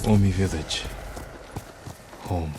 Omi village. Home.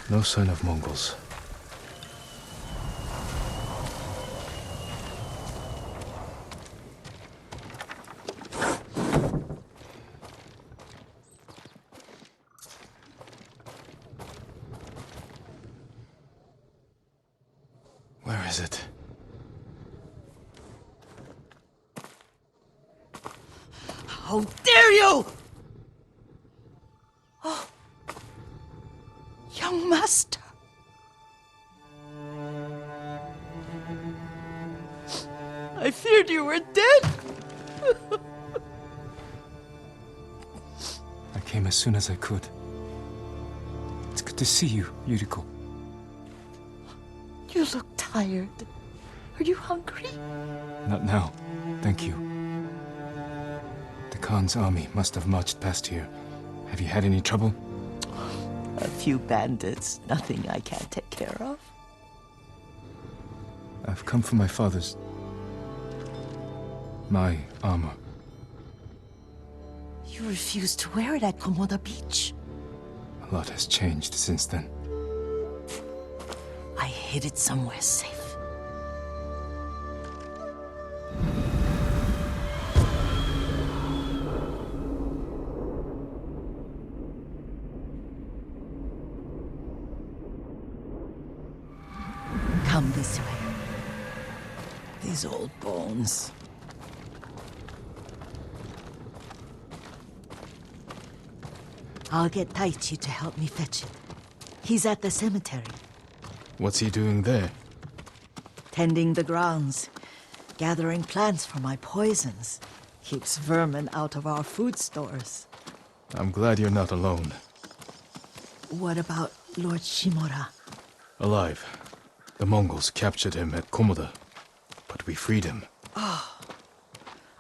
No sign of Mongols. Where is it? How dare you! Oh, young master. I feared you were dead. I came as soon as I could. It's good to see you, Yuriko. You look tired. Are you hungry? Not now. Thank you. The Khan's army must have marched past here. Have you had any trouble? A few bandits. Nothing I can't take care of. I've come for my father's... my armor. You refused to wear it at Komoda Beach. A lot has changed since then. I hid it somewhere safe. Come this way. These old bones. I'll get Taichi to help me fetch it. He's at the cemetery. What's he doing there? Tending the grounds. Gathering plants for my poisons. Keeps vermin out of our food stores. I'm glad you're not alone. What about Lord Shimura? Alive. The Mongols captured him at Komoda, but we freed him.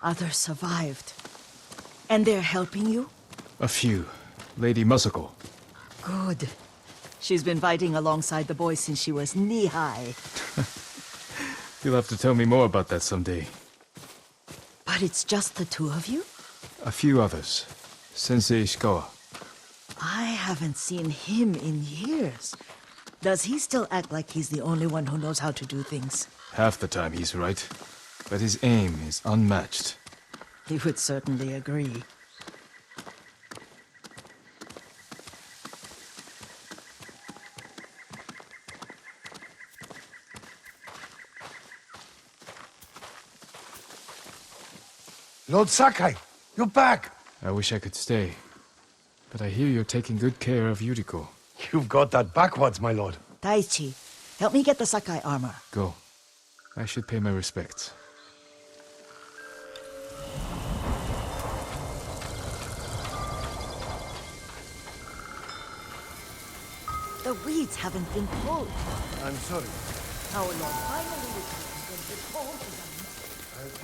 Others survived. And they're helping you? A few. Lady Masako. Good. She's been fighting alongside the boys since she was knee-high. You'll have to tell me more about that someday. But it's just the two of you? A few others. Sensei Ishikawa. I haven't seen him in years. Does he still act like he's the only one who knows how to do things? Half the time he's right, but his aim is unmatched. He would certainly agree. Lord Sakai, you're back. I wish I could stay, but I hear you're taking good care of Yuriko. You've got that backwards, my lord. Taichi, help me get the Sakai armor. Go. I should pay my respects. The weeds haven't been pulled. I'm sorry. Our Lord finally returned and his home is a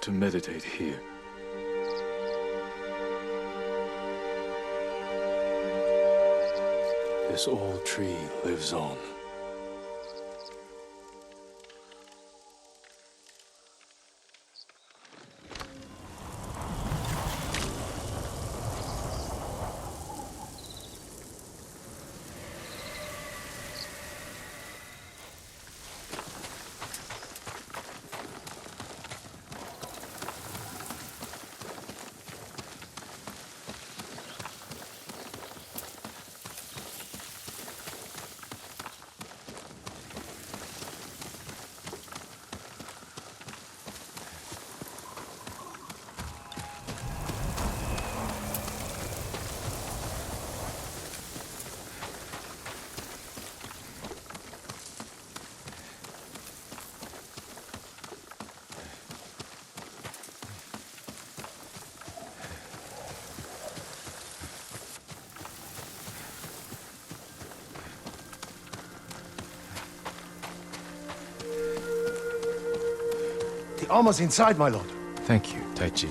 to meditate here. This old tree lives on. The armor's inside, my lord. Thank you, Taichi.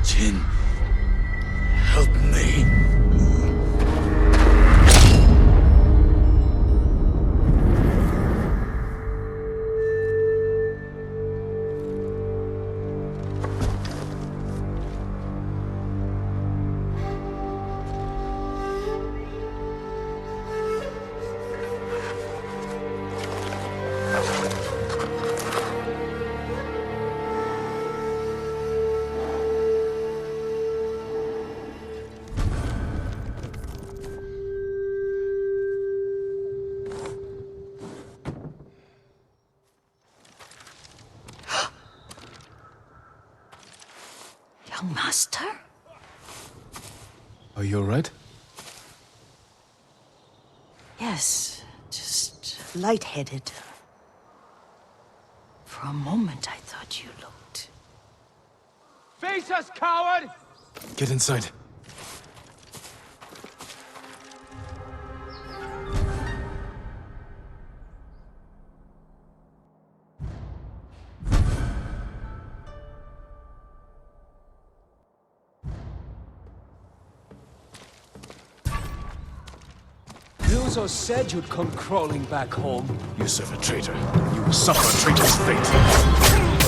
Jin, help me. Young master? Are you alright? Yes, just lightheaded. For a moment, I thought you looked... Face us, coward! Get inside. Ryuzo said you'd come crawling back home. You serve a traitor. You will suffer a traitor's fate.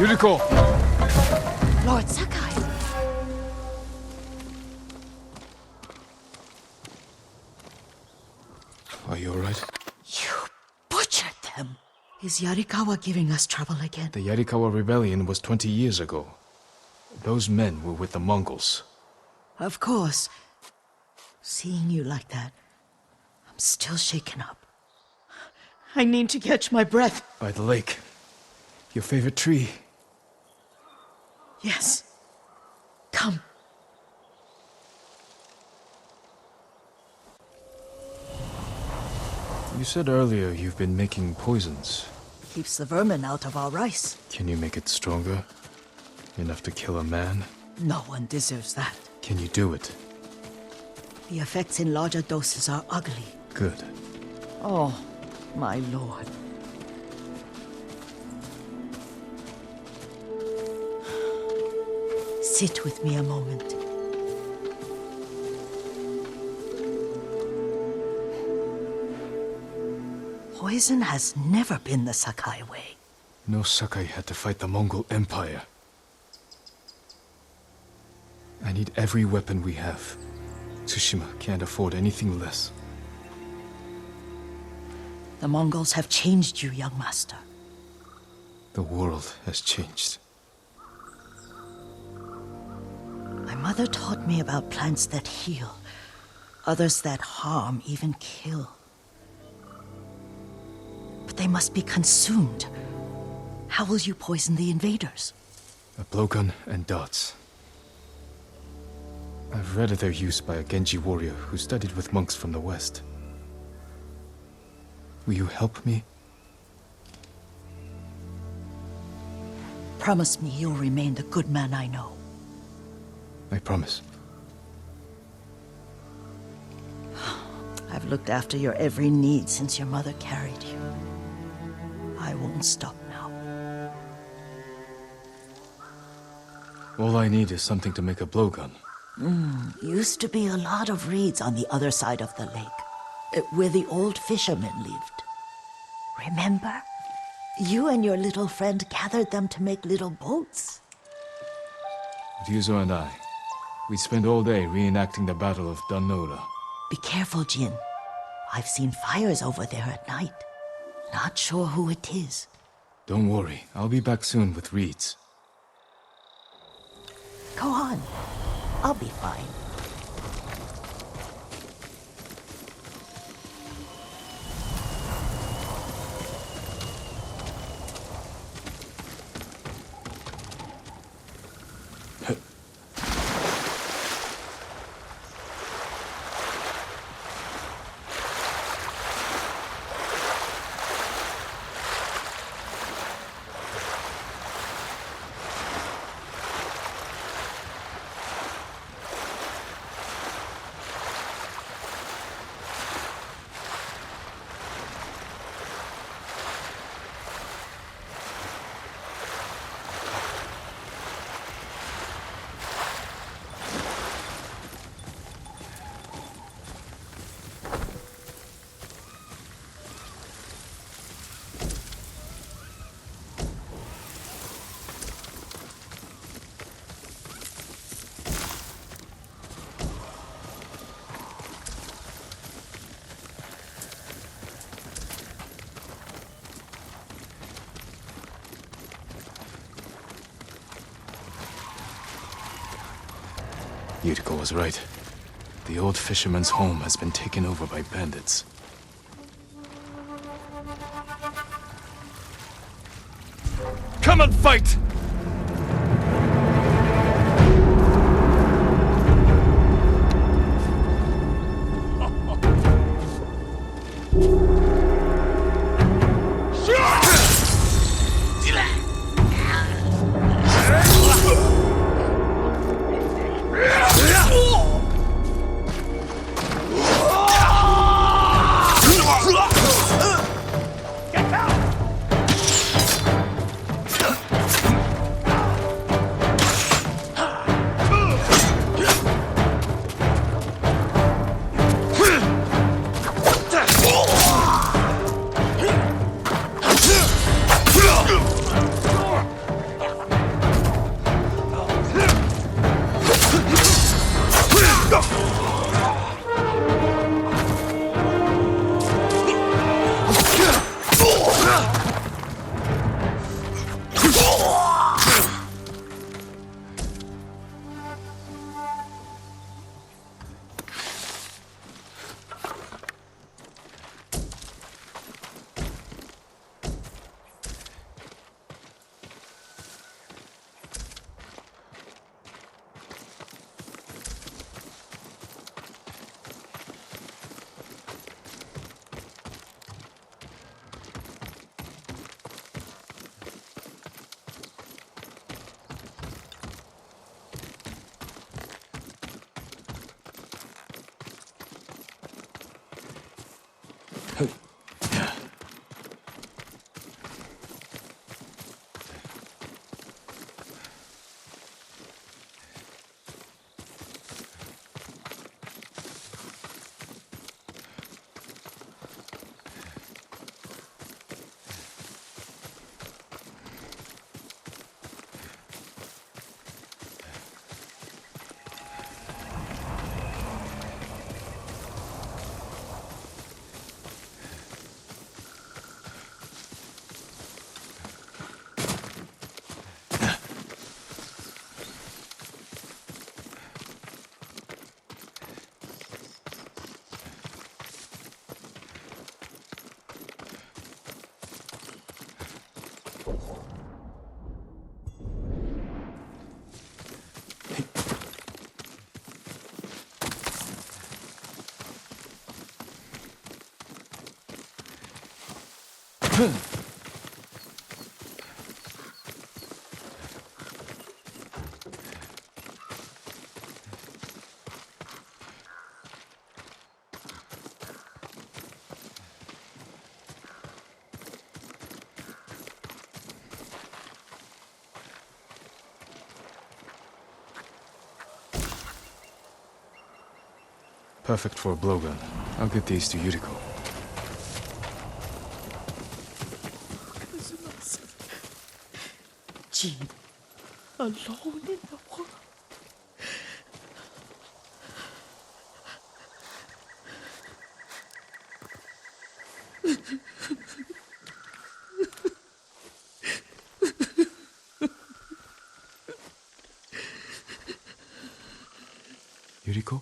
Yuriko! Lord Sakai! Are you alright? You butchered them! Is Yarikawa giving us trouble again? The Yarikawa rebellion was 20 years ago. Those men were with the Mongols. Of course. Seeing you like that, I'm still shaken up. I need to catch my breath. By the lake. Your favorite tree. Yes. Come. You said earlier you've been making poisons. Keeps the vermin out of our rice. Can you make it stronger? Enough to kill a man? No one deserves that. Can you do it? The effects in larger doses are ugly. Good. Oh, my lord. Sit with me a moment. Poison has never been the Sakai way. No Sakai had to fight the Mongol Empire. I need every weapon we have. Tsushima can't afford anything less. The Mongols have changed you, young master. The world has changed. My mother taught me about plants that heal, others that harm, even kill. But they must be consumed. How will you poison the invaders? A blowgun and dots. I've read of their use by a Genji warrior who studied with monks from the west. Will you help me? Promise me you'll remain the good man I know. I promise. I've looked after your every need since your mother carried you. I won't stop now. All I need is something to make a blowgun. Used to be a lot of reeds on the other side of the lake, where the old fishermen lived. Remember? You and your little friend gathered them to make little boats. Ryuzo and I, we spent all day reenacting the Battle of Danora. Be careful, Jin. I've seen fires over there at night. Not sure who it is. Don't worry, I'll be back soon with reeds. Go on. I'll be fine. Yuriko was right. The old fisherman's home has been taken over by bandits. Come and fight! Perfect for a blowgun. I'll get these to Yuriko. Jean, alone in the world. Yuriko?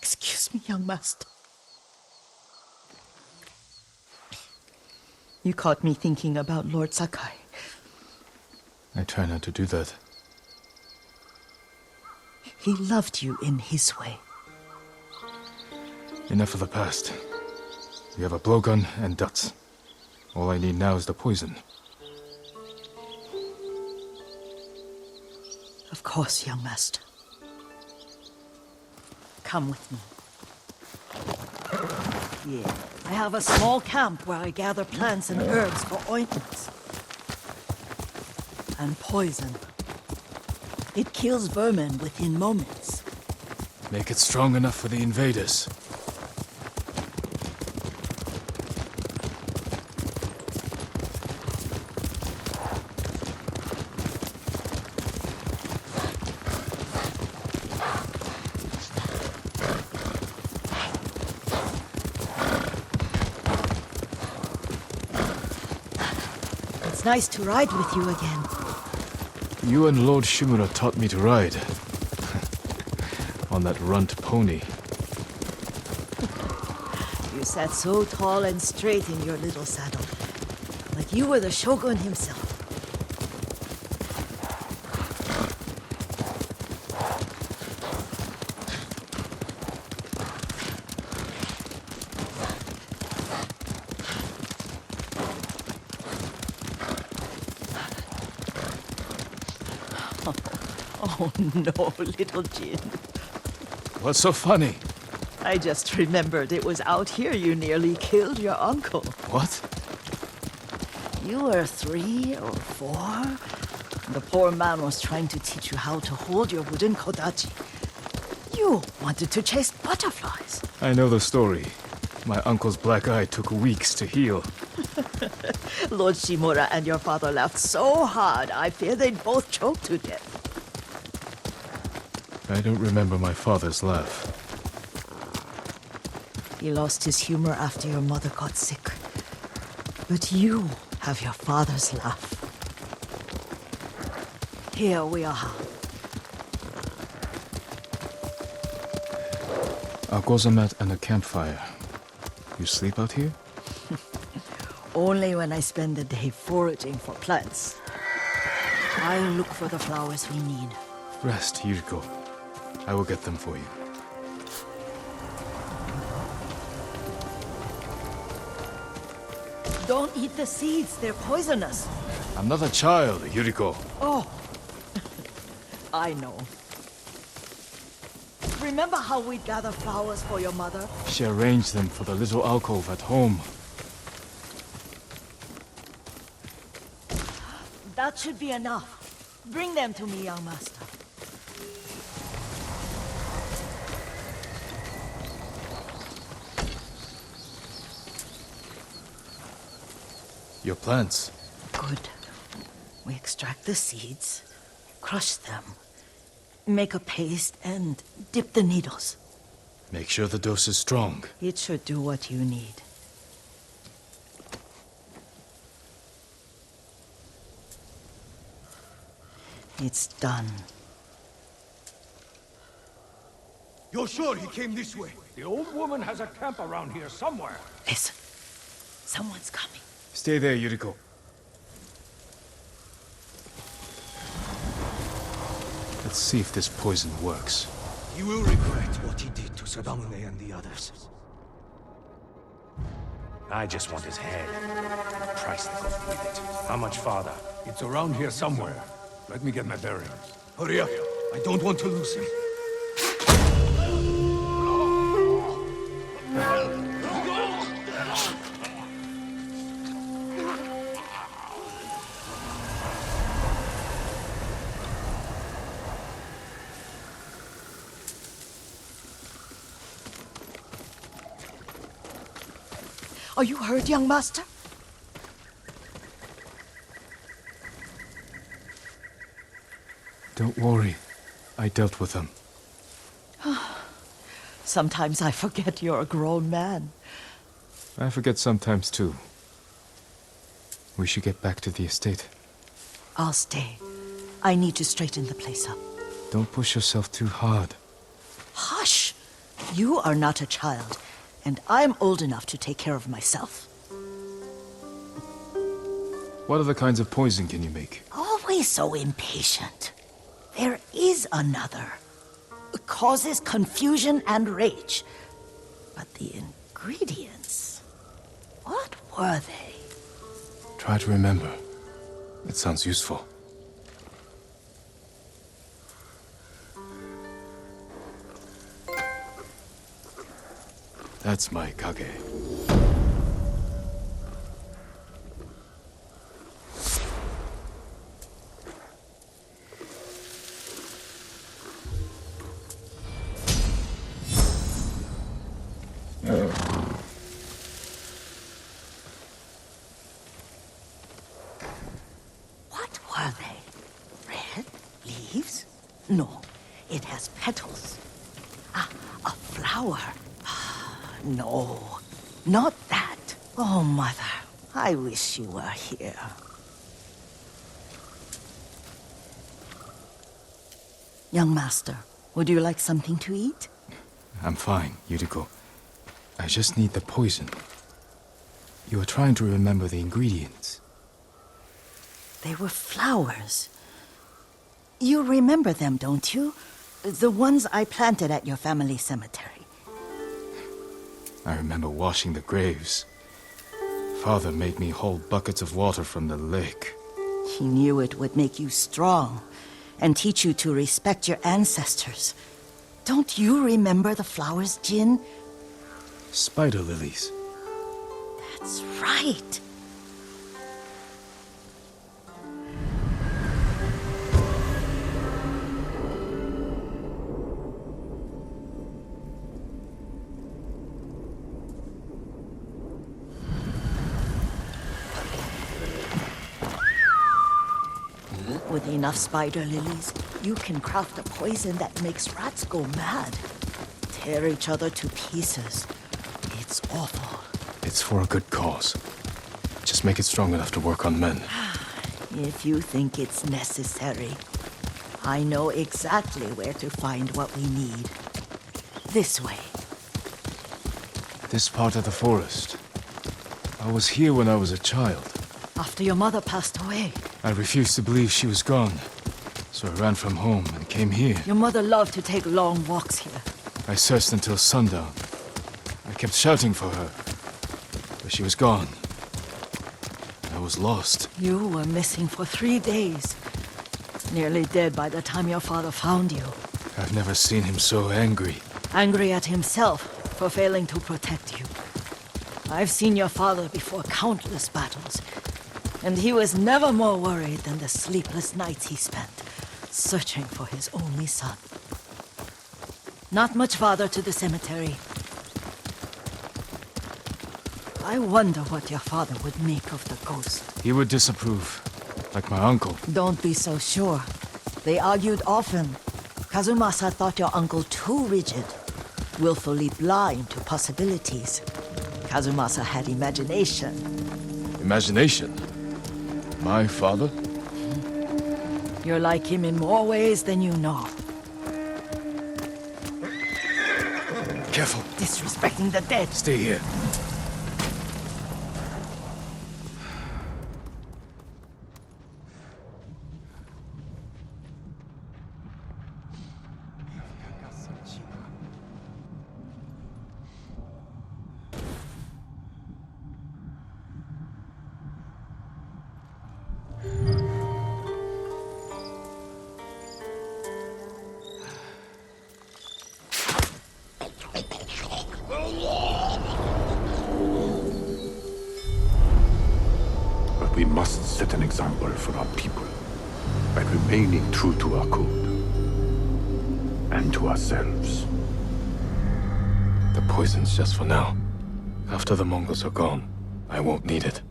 Excuse me, young master. You caught me thinking about Lord Sakai. I try not to do that. He loved you in his way. Enough of the past. We have a blowgun and duts. All I need now is the poison. Of course, young master. Come with me. Yeah. I have a small camp where I gather plants and herbs for ointments. And poison. It kills vermin within moments. Make it strong enough for the invaders. It's nice to ride with you again. You and Lord Shimura taught me to ride. On that runt pony. You sat so tall and straight in your little saddle. Like you were the shogun himself. Oh no, little Jin. What's so funny? I just remembered it was out here you nearly killed your uncle. What? You were 3 or 4. The poor man was trying to teach you how to hold your wooden kodachi. You wanted to chase butterflies. I know the story. My uncle's black eye took weeks to heal. Lord Shimura and your father laughed so hard, I fear they'd both choke to death. I don't remember my father's laugh. He lost his humor after your mother got sick. But you have your father's laugh. Here we are. A goza mat and a campfire. You sleep out here? Only when I spend the day foraging for plants. I look for the flowers we need. Rest, Yuriko. I will get them for you. Don't eat the seeds, they're poisonous. I'm not a child, Yuriko. Oh, I know. Remember how we'd gather flowers for your mother? She arranged them for the little alcove at home. That should be enough. Bring them to me, young master. Your plants. Good. We extract the seeds, crush them, make a paste, and dip the needles. Make sure the dose is strong. It should do what you need. It's done. You're sure he came this way? The old woman has a camp around here somewhere. Listen. Someone's coming. Stay there, Yuriko. Let's see if this poison works. He will regret what he did to Sadamune and the others. I just want his head. The price that goes with it. How much farther? It's around here somewhere. Let me get my bearings. Hurry up. I don't want to lose him. Are you hurt, young master? Don't worry. I dealt with them. Sometimes I forget you're a grown man. I forget sometimes too. We should get back to the estate. I'll stay. I need to straighten the place up. Don't push yourself too hard. Hush! You are not a child, and I'm old enough to take care of myself. What other kinds of poison can you make? Always so impatient. There is another. It causes confusion and rage. But the ingredients... what were they? Try to remember. It sounds useful. That's my kage. What were they? Red? Leaves? No, it has petals. Ah, a flower. No, not that. Oh, Mother, I wish you were here. Young master, would you like something to eat? I'm fine, Yuriko. I just need the poison. You were trying to remember the ingredients. They were flowers. You remember them, don't you? The ones I planted at your family cemetery. I remember washing the graves. Father made me hold buckets of water from the lake. He knew it would make you strong and teach you to respect your ancestors. Don't you remember the flowers, Jin? Spider lilies. That's right. With enough spider lilies, you can craft a poison that makes rats go mad. Tear each other to pieces. It's awful. It's for a good cause. Just make it strong enough to work on men. If you think it's necessary, I know exactly where to find what we need. This way. This part of the forest. I was here when I was a child. After your mother passed away. I refused to believe she was gone. So I ran from home and came here. Your mother loved to take long walks here. I searched until sundown. I kept shouting for her. But she was gone. I was lost. You were missing for 3 days. Nearly dead by the time your father found you. I've never seen him so angry. Angry at himself for failing to protect you. I've seen your father before countless battles, and he was never more worried than the sleepless nights he spent searching for his only son. Not much farther to the cemetery. I wonder what your father would make of the ghost. He would disapprove, like my uncle. Don't be so sure. They argued often. Kazumasa thought your uncle too rigid, willfully blind to possibilities. Kazumasa had imagination. Imagination? My father? You're like him in more ways than you know. Careful. Disrespecting the dead. Stay here. But we must set an example for our people by remaining true to our code and to ourselves. The poison's just for now. After the Mongols are gone, I won't need it.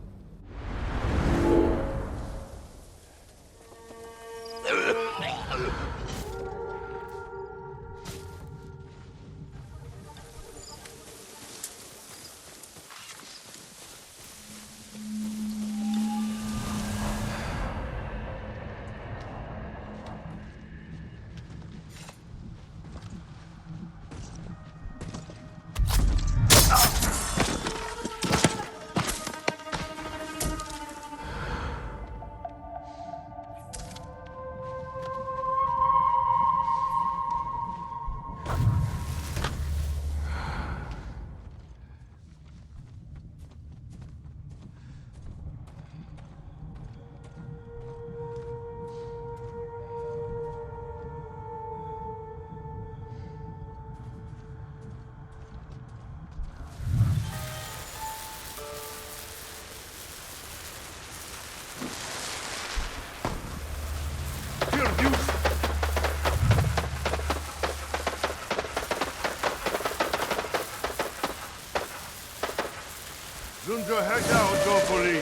Zunjo Hega Odopoli.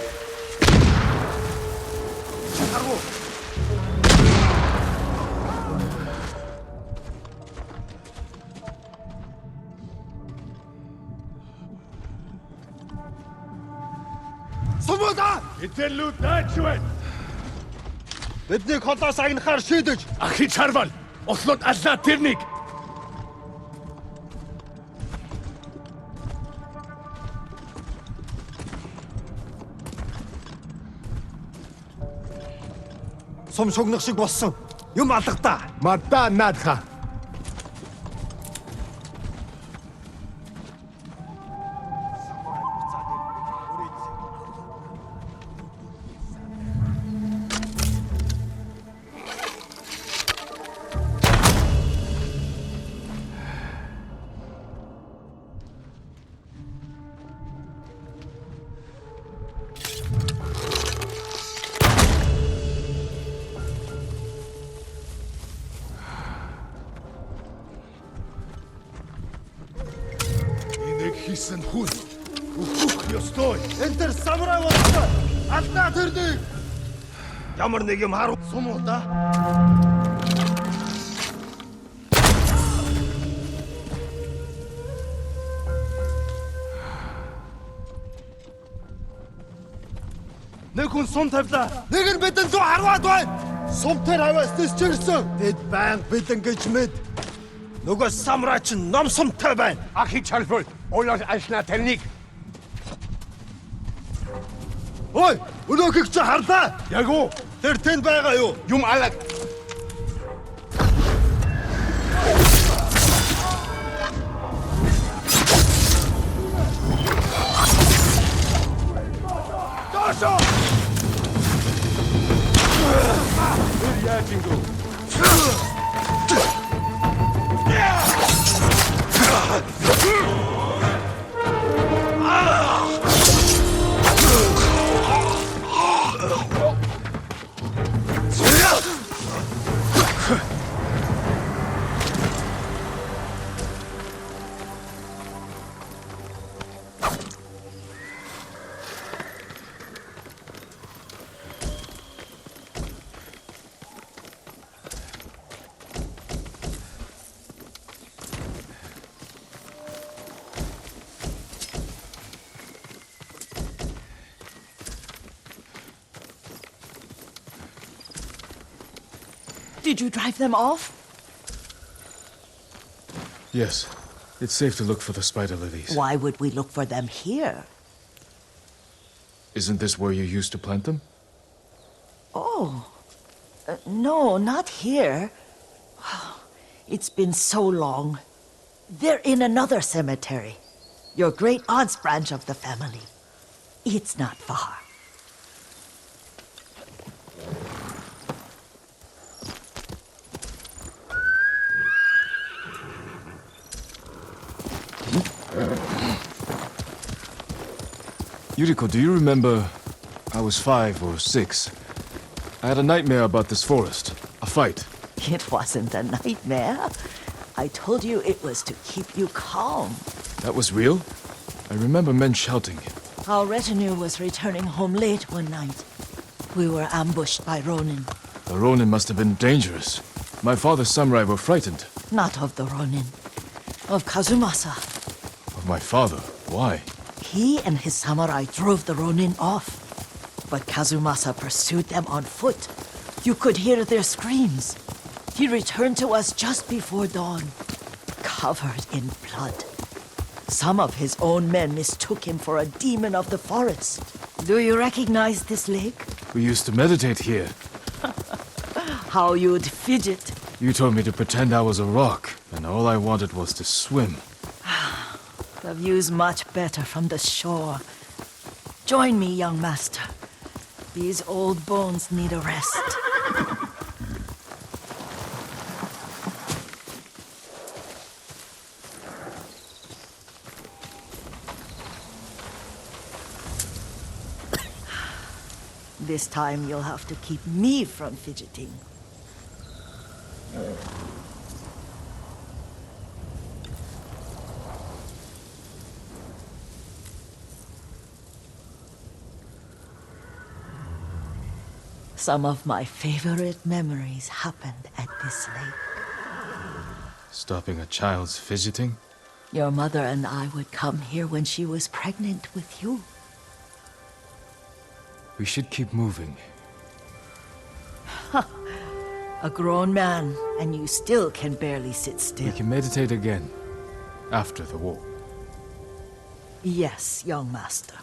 Сумуда! Итэлүү дайч байна. Бидний холоос агнахаар шийдэж! Ахи чарвал! Ослоод аллаа тэрнийг! Сум шугнах шиг болсон. Юм алгадаа. Мадда наадха! Хийсэн хүн үхэх ёстой. Энд тэр самурай болсон. Алдаа тэрнийг. Ямар нэг юм харуу сумуда. Нэг хүн сум тавьлаа. Нэг нь бидэн зүү харваад байна. Сум тэр хавааснаас чирсэн. Тэд баян бидэн гэж мэд. Нөгөө самурай ч ном сумтай байна. Ахи чарвал! Олоод аллаа тэрнийг! Ой, өнөөхийг чи харлаа. Яг уу! Тэр тэнд байгаа юу? Юм алаг! Дашо! Яатингу! Did you drive them off? Yes. It's safe to look for the spider lilies. Why would we look for them here? Isn't this where you used to plant them? Oh. No, not here. It's been so long. They're in another cemetery. Your great aunt's branch of the family. It's not far. Yuriko, do you remember? I was 5 or 6. I had a nightmare about this forest. A fight. It wasn't a nightmare. I told you it was to keep you calm. That was real? I remember men shouting. Our retinue was returning home late one night. We were ambushed by Ronin. The Ronin must have been dangerous. My father's samurai were frightened. Not of the Ronin. Of Kazumasa. Of my father? Why? He and his samurai drove the Ronin off. But Kazumasa pursued them on foot. You could hear their screams. He returned to us just before dawn, covered in blood. Some of his own men mistook him for a demon of the forest. Do you recognize this lake? We used to meditate here. How you'd fidget. You told me to pretend I was a rock, and all I wanted was to swim. The view's much better from the shore. Join me, young master. These old bones need a rest. This time you'll have to keep me from fidgeting. Some of my favorite memories happened at this lake. Stopping a child's fidgeting? Your mother and I would come here when she was pregnant with you. We should keep moving. A grown man, and you still can barely sit We still. can meditate again. After the war. Yes, young master.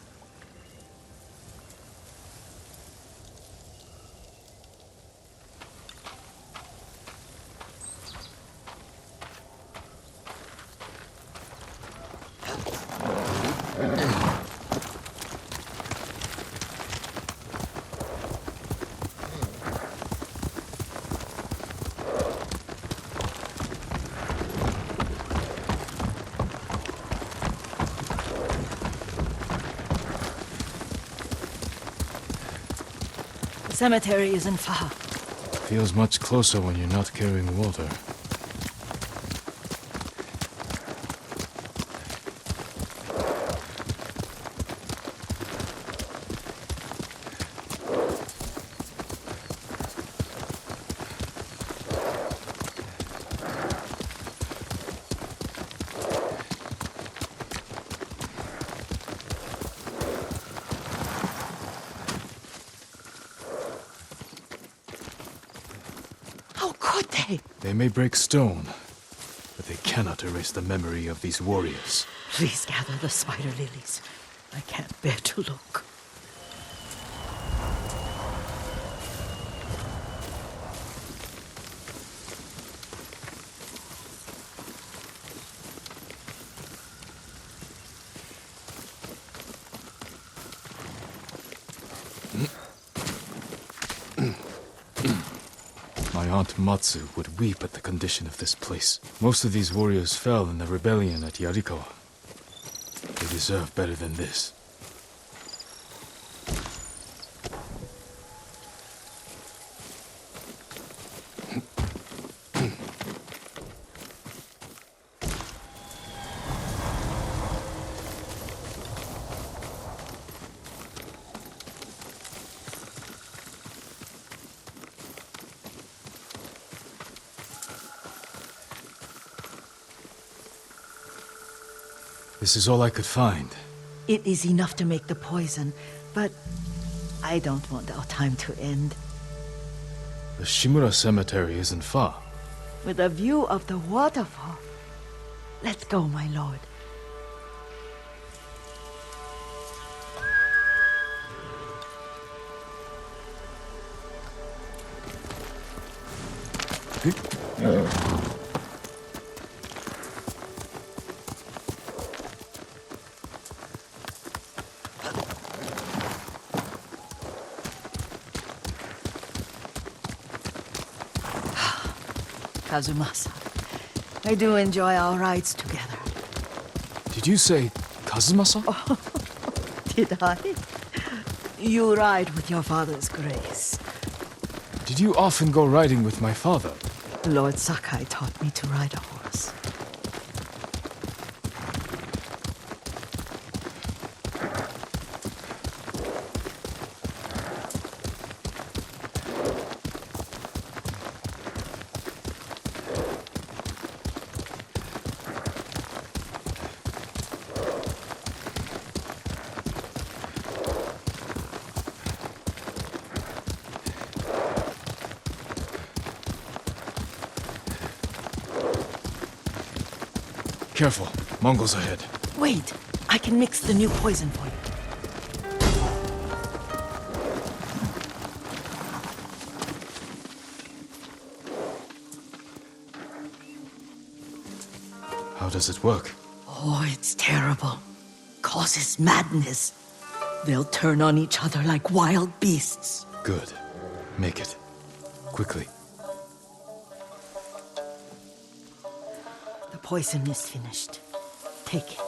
The cemetery isn't far. Feels much closer when you're not carrying water. How could they? They may break stone, but they cannot erase the memory of these warriors. Please gather the spider lilies. I can't bear to look. My aunt Matsu would weep at the condition of this place. Most of these warriors fell in the rebellion at Yarikawa. They deserve better than this. This is all I could find. It is enough to make the poison, but I don't want our time to end. The Shimura Cemetery isn't far. With a view of the waterfall. Let's go, my lord. Kazumasa, I do enjoy our rides together. Did you say Kazumasa? Did I? You ride with your father's grace. Did you often go riding with my father? Lord Sakai taught me to ride a horse. Careful. Mongols ahead. Wait, I can mix the new poison for you. How does it work? Oh, it's terrible. Causes madness. They'll turn on each other like wild beasts. Good. Make it. Quickly. The poison is finished. Take it.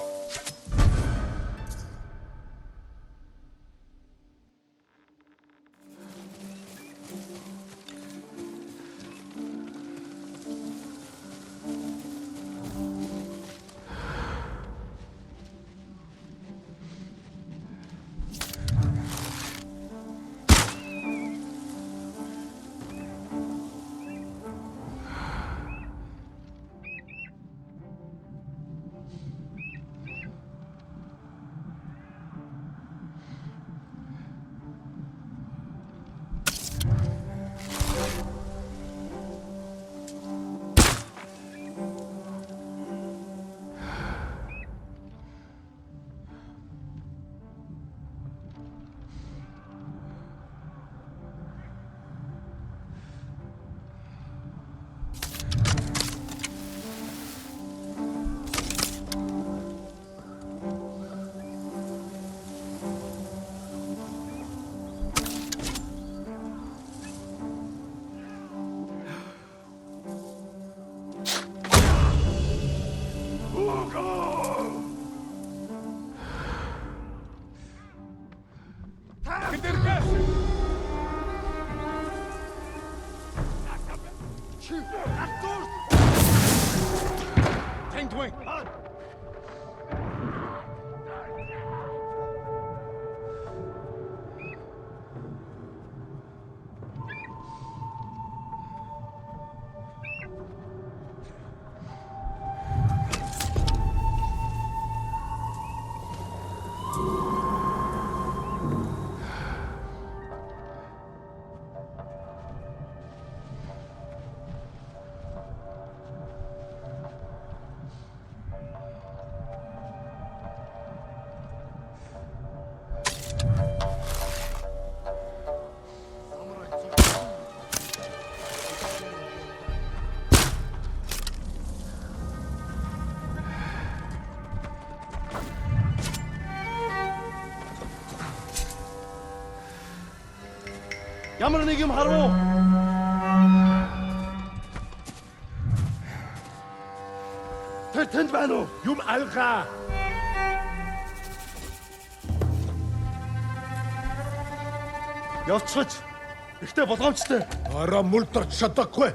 Ямар нэг юм харав уу? Тэр тэнд байна уу? Юм алгаа. Явцгач. Ихтэй болгоомжтой. Ороо мулдорч чадахгүй.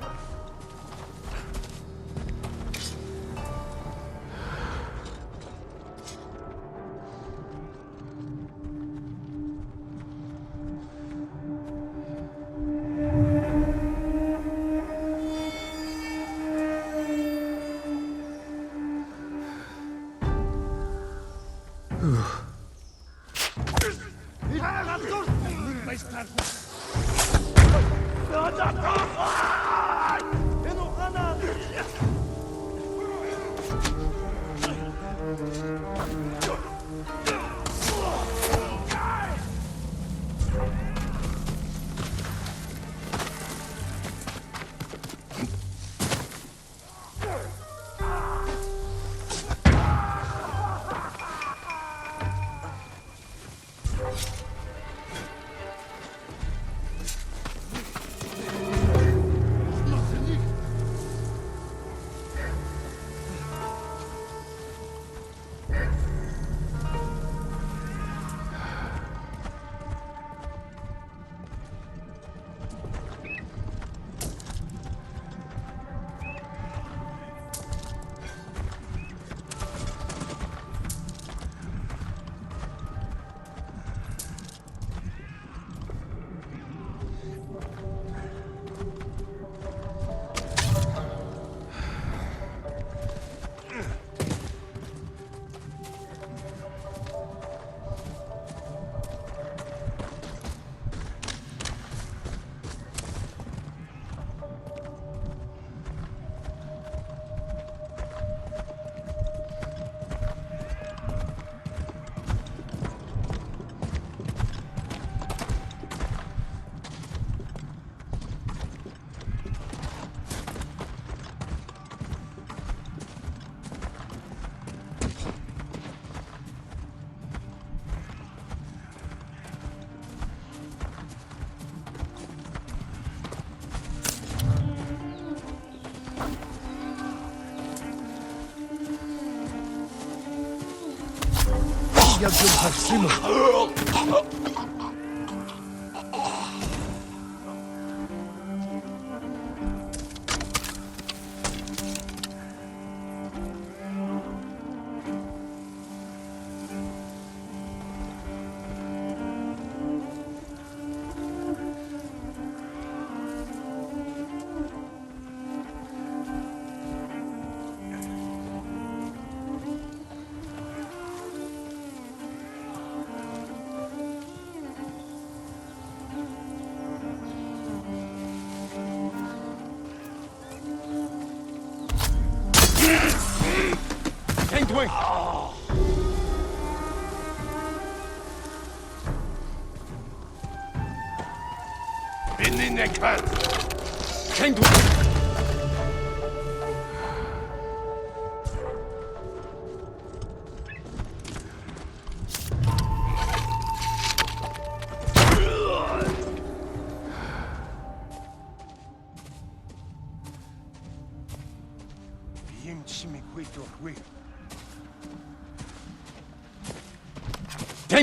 In der Kalt.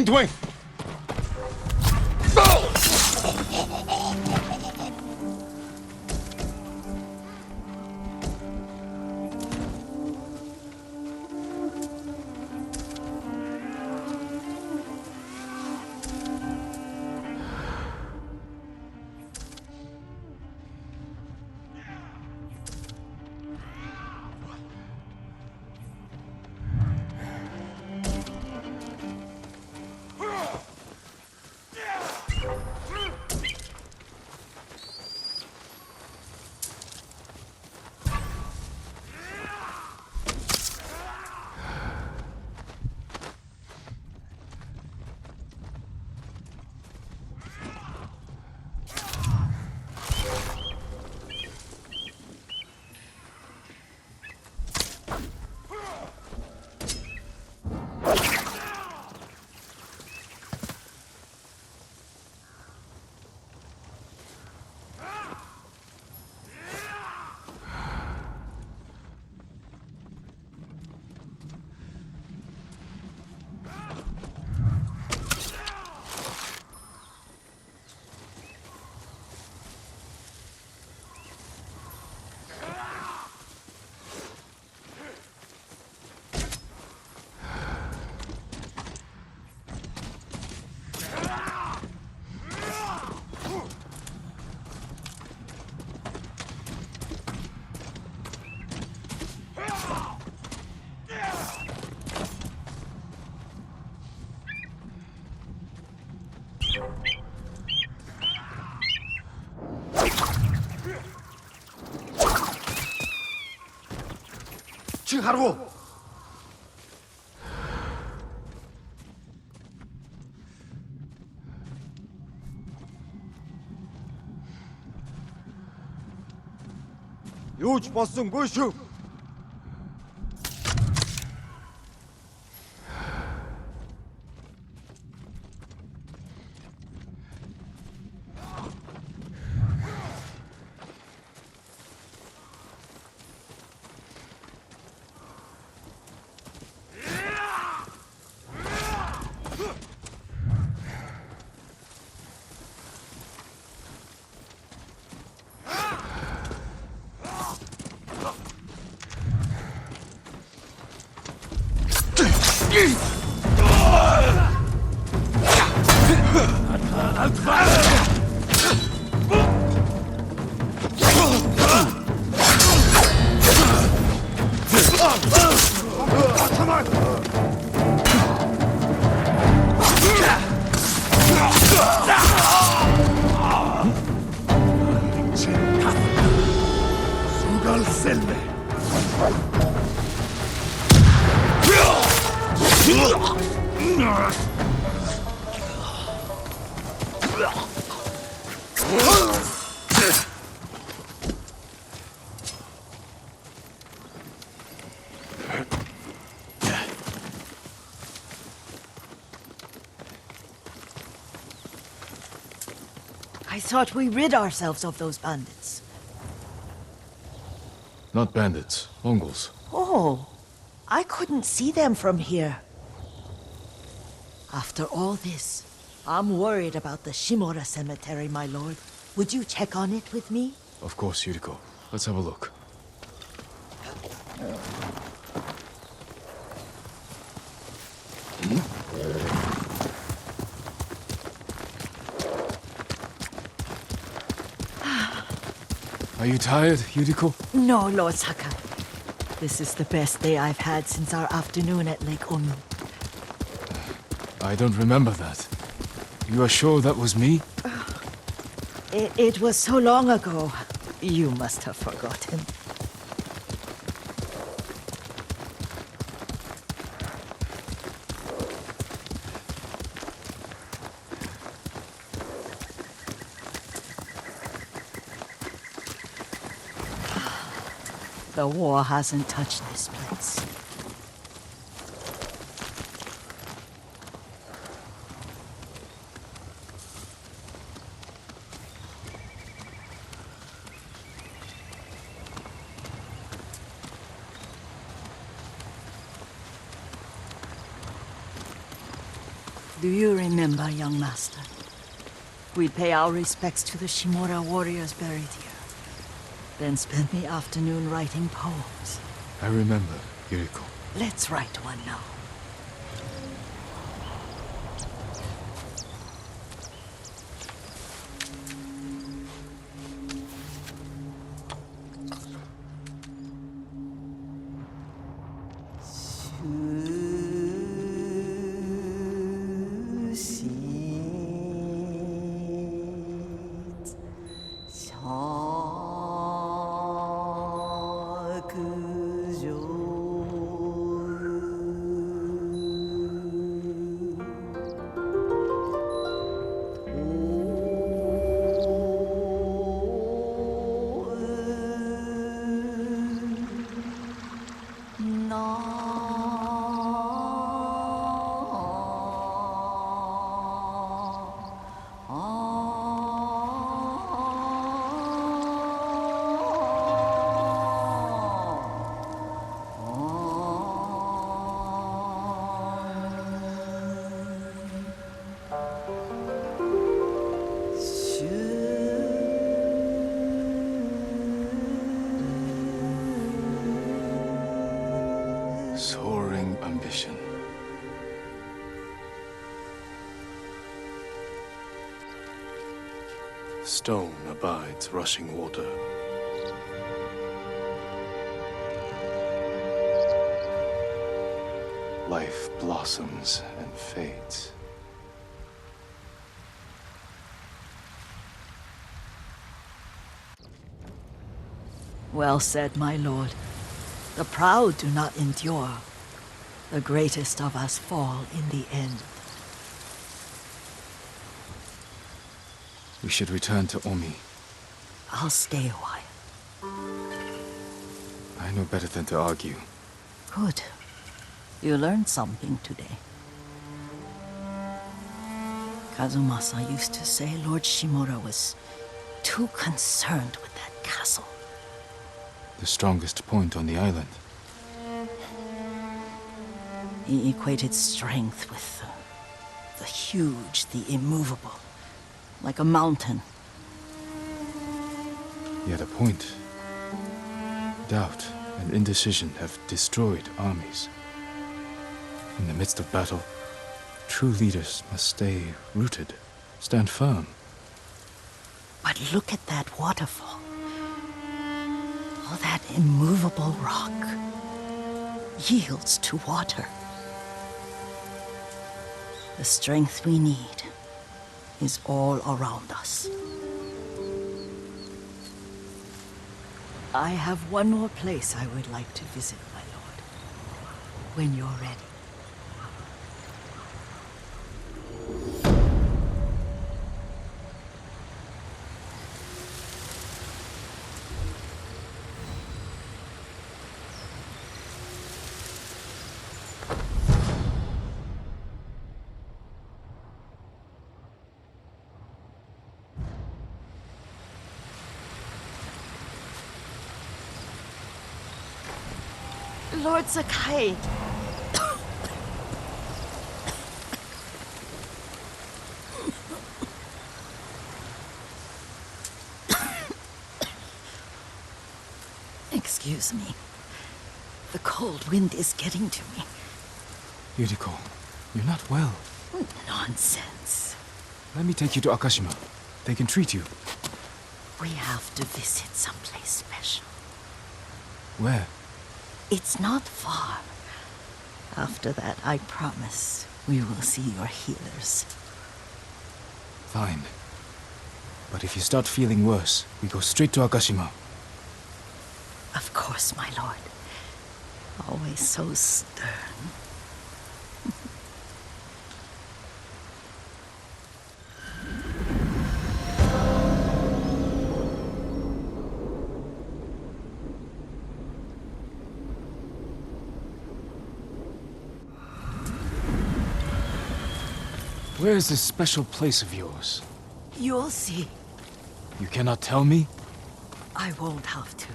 Dwayne! харгу. Юу ч болсонгүй шүү. I thought we rid ourselves of those bandits. Not bandits, Mongols. Oh, I couldn't see them from here. After all this, I'm worried about the Shimura cemetery, my lord. Would you check on it with me? Of course, Yuriko. Let's have a look. Are you tired, Yuriko? No, Lord Saka. This is the best day I've had since our afternoon at Lake Omi. I don't remember that. You are sure that was me? It was so long ago. You must have forgotten. The war hasn't touched this place. Do you remember, young master? We'd pay our respects to the Shimura warriors buried here. Then spend the afternoon writing poems. I remember, Yuriko. Let's write one now. Soaring ambition. Stone abides rushing water. Life blossoms and fades. Well said, my lord. The proud do not endure. The greatest of us fall in the end. We should return to Omi. I'll stay a while. I know better than to argue. Good. You learned something today. Kazumasa used to say Lord Shimura was too concerned with that castle. The strongest point on the island. He equated strength with the huge, the immovable, like a mountain. He had a point. Doubt and indecision have destroyed armies. In the midst of battle, true leaders must stay rooted, stand firm. But look at that waterfall. All that immovable rock yields to water. The strength we need is all around us. I have one more place I would like to visit, my lord. When you're ready. Lord Sakai. Excuse me. The cold wind is getting to me. Yuriko, you're not well. Nonsense. Let me take you to Akashima. They can treat you. We have to visit someplace special. Where? It's not far. After that, I promise, we will see your healers. Fine. But if you start feeling worse, we go straight to Akashima. Of course, my lord. Always so stern. Where is this special place of yours? You'll see. You cannot tell me? I won't have to.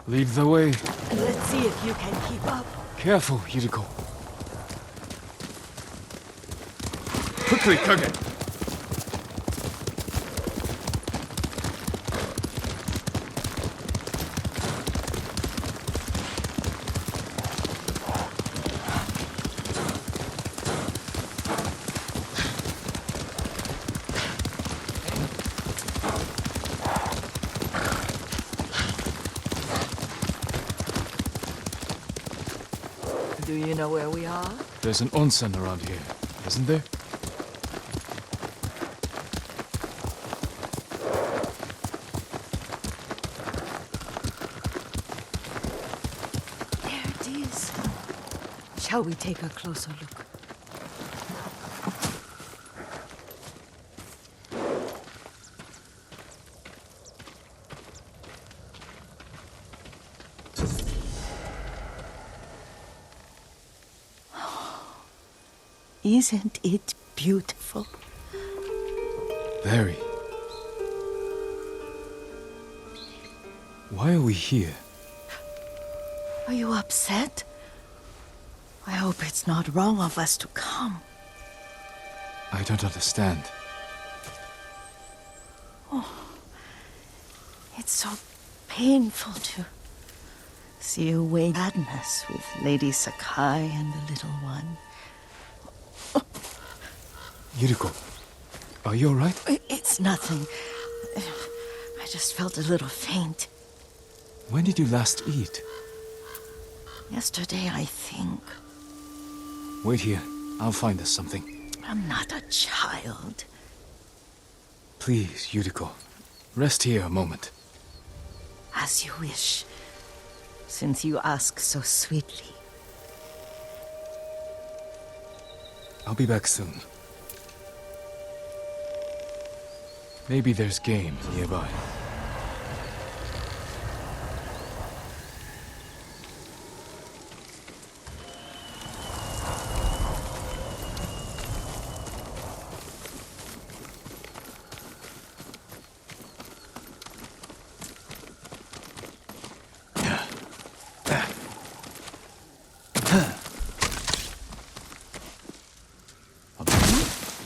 Lead the way. Let's see if you can keep up. Careful, Yuriko. Quickly, Kage! Do you know where we are? There's an onsen around here, isn't there? There it is. Shall we take a closer look? Isn't it beautiful? Very. Why are we here? Are you upset? I hope it's not wrong of us to come. I don't understand. It's so painful to see you weigh madness with Lady Sakai and the little one. Yuriko, are you alright? It's nothing. I just felt a little faint. When did you last eat? Yesterday, I think. Wait here. I'll find us something. I'm not a child. Please, Yuriko, rest here a moment. As you wish, since you ask so sweetly. I'll be back soon. Maybe there's game nearby.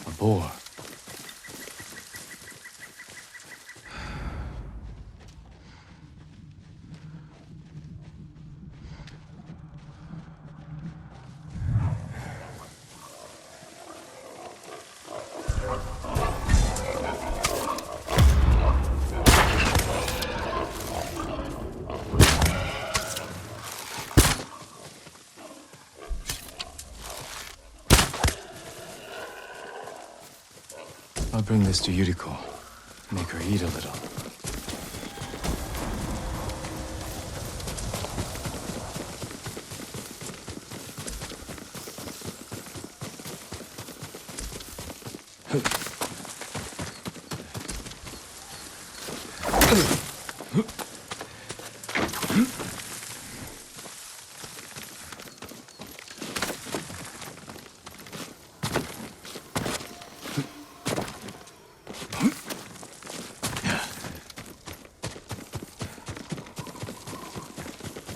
A boar. I'll bring this to Yuriko. Make her eat a little.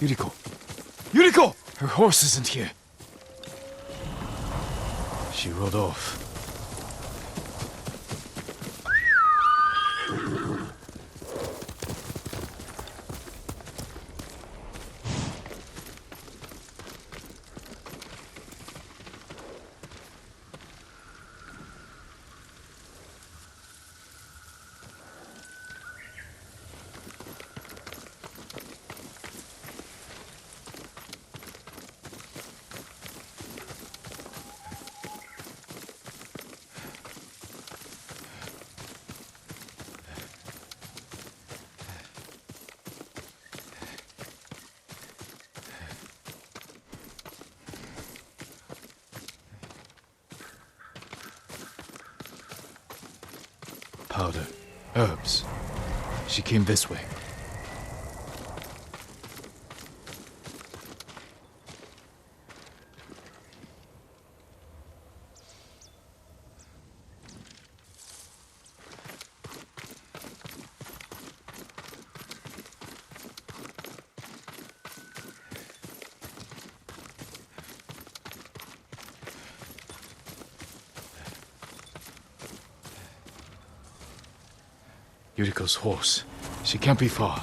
Yuriko! Yuriko! Her horse isn't here. She rode off. Powder. Herbs. She came this way. Yuriko's horse. She can't be far.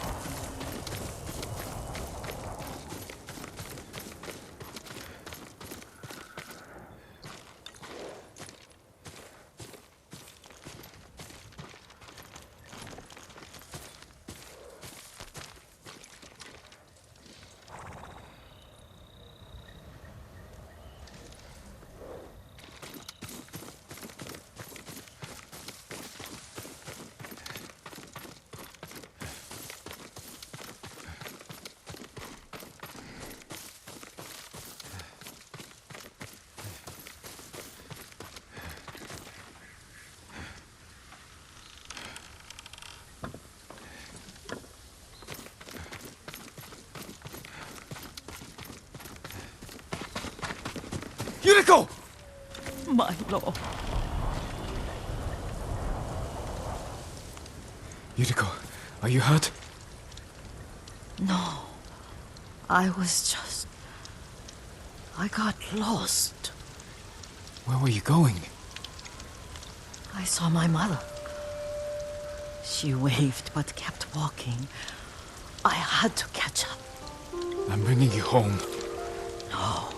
Yuriko! My lord. Yuriko, are you hurt? No. I was just... I got lost. Where were you going? I saw my mother. She waved but kept walking. I had to catch up. I'm bringing you home. No.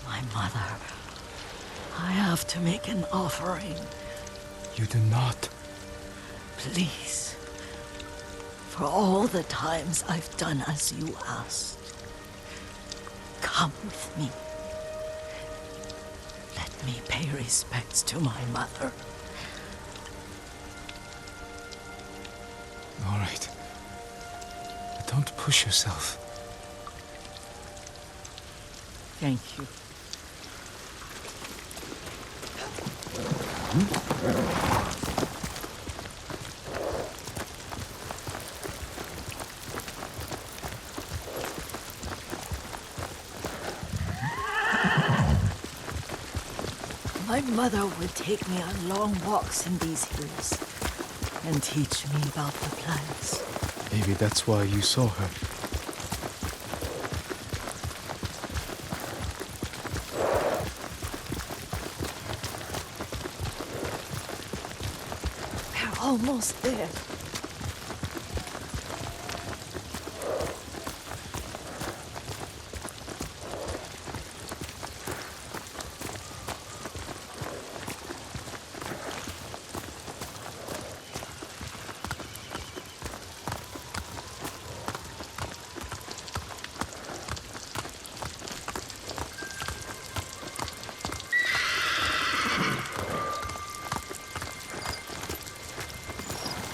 My mother. I have to make an offering. You do not. Please. For all the times I've done as you asked. Come with me. Let me pay respects to my mother. All right. But don't push yourself. Thank you. My mother would take me on long walks in these hills and teach me about the plants. Maybe that's why you saw her. We're almost there.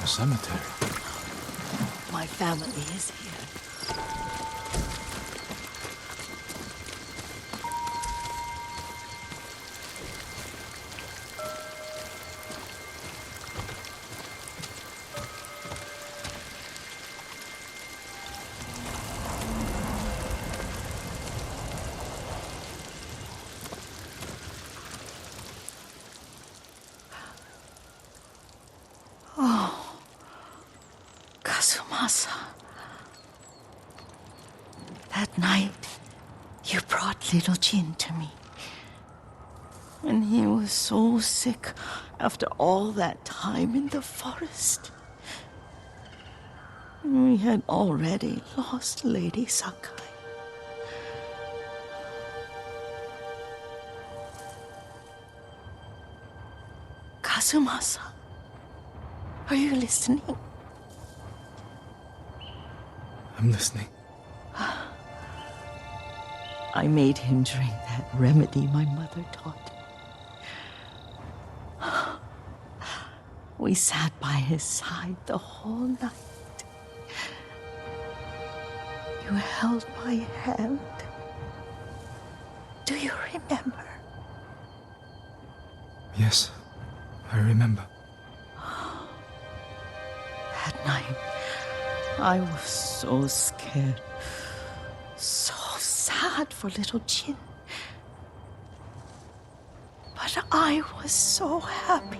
A cemetery. My family is here. Kazumasa. That night, you brought little Jin to me. And he was so sick after all that time in the forest. We had already lost Lady Sakai. Kazumasa, are you listening? I'm listening. I made him drink that remedy my mother taught me. We sat by his side the whole night. You held my hand. Do you remember? Yes, I remember. That night, I was so scared, so sad for little Jin. But I was so happy.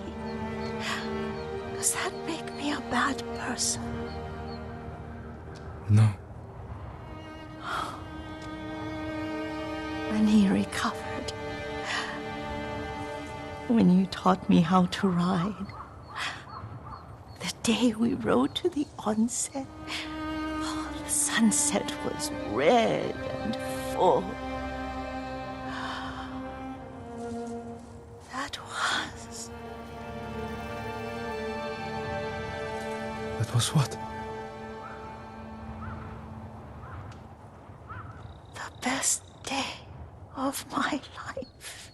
Does that make me a bad person? No. When he recovered, when you taught me how to ride, the day we rode to the onsen, oh, the sunset was red and full. That was That was what? the best day of my life.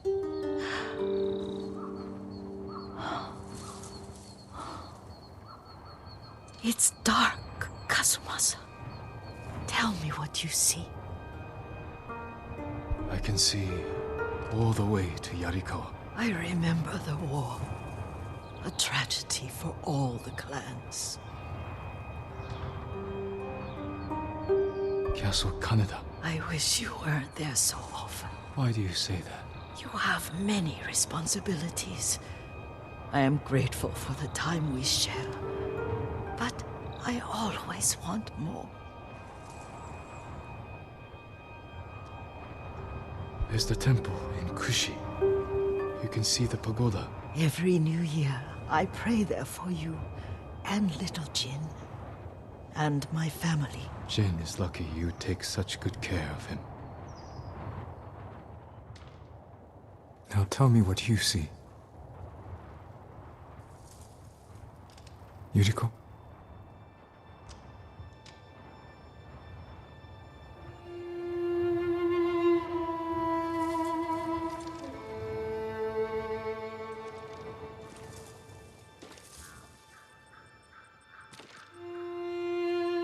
It's dark, Kazumasa. Tell me what you see. I can see all the way to Yarikawa. I remember the war. A tragedy for all the clans. Castle Kaneda. I wish you weren't there so often. Why do you say that? You have many responsibilities. I am grateful for the time we share. But I always want more. There's the temple in Kushi. You can see the pagoda. Every new year, I pray there for you and little Jin and my family. Jin is lucky you take such good care of him. Now tell me what you see. Yuriko?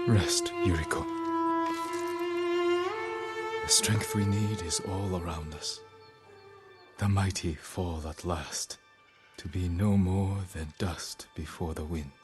Rest, Yuriko. The strength we need is all around us. The mighty fall at last, to be no more than dust before the wind.